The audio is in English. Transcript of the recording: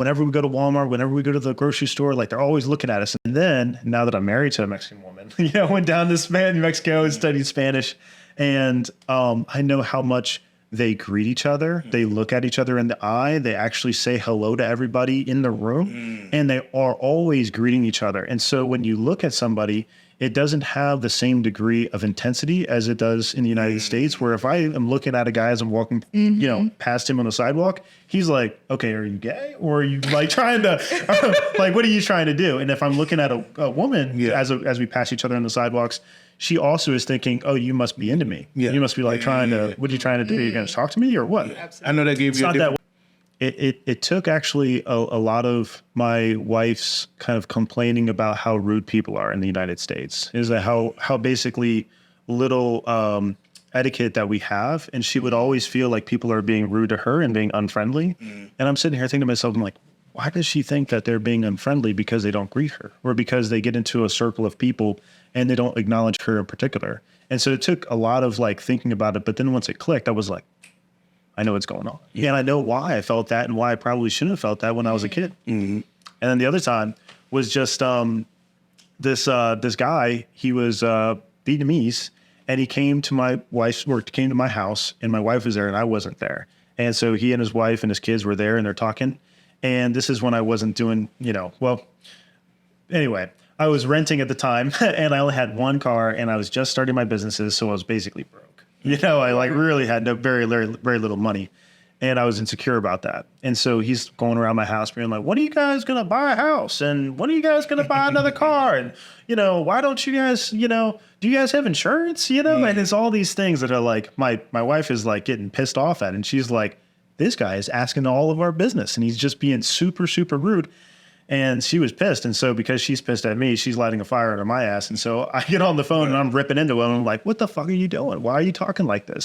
whenever we go to Walmart, whenever we go to the grocery store, like they're always looking at us. And then now that I'm married to a Mexican woman, I went down to Mexico and studied Spanish. And I know how much they greet each other. They look at each other in the eye. They actually say hello to everybody in the room. And they are always greeting each other. And so when you look at somebody, it doesn't have the same degree of intensity as it does in the United States, where if I am looking at a guy as I'm walking, past him on the sidewalk, he's like, okay, are you gay? Or are you like trying to, like, what are you trying to do? And if I'm looking at a woman as we pass each other on the sidewalks, she also is thinking, oh, you must be into me. You must be like trying to, what are you trying to do? You're going to talk to me or what? I know that gave you a different. It took actually a lot of my wife's kind of complaining about how rude people are in the United States, is that how basically little etiquette that we have. And she would always feel like people are being rude to her and being unfriendly. And I'm sitting here thinking to myself, I'm like, why does she think that they're being unfriendly because they don't greet her, or because they get into a circle of people and they don't acknowledge her in particular? And so it took a lot of like thinking about it. But then once it clicked, I was like, I know what's going on. And I know why I felt that and why I probably shouldn't have felt that when I was a kid. And then the other time was just this guy, he was Vietnamese, and he came to my wife's work, came to my house, and my wife was there and I wasn't there. And so he and his wife and his kids were there and they're talking. And this is when I wasn't doing, anyway, I was renting at the time and I only had one car and I was just starting my businesses. So I was basically broke. I like really had very little money, and I was insecure about that. And so he's going around my house being like, when are you guys going to buy a house? And when are you guys going to buy another car? And, why don't you guys, do you guys have insurance? And it's all these things that are like, my wife is like getting pissed off at, and she's like, this guy is asking all of our business and he's just being super, super rude. And she was pissed. And so because she's pissed at me, she's lighting a fire under my ass. And so I get on the phone and I'm ripping into him. I'm like, what the fuck are you doing? Why are you talking like this?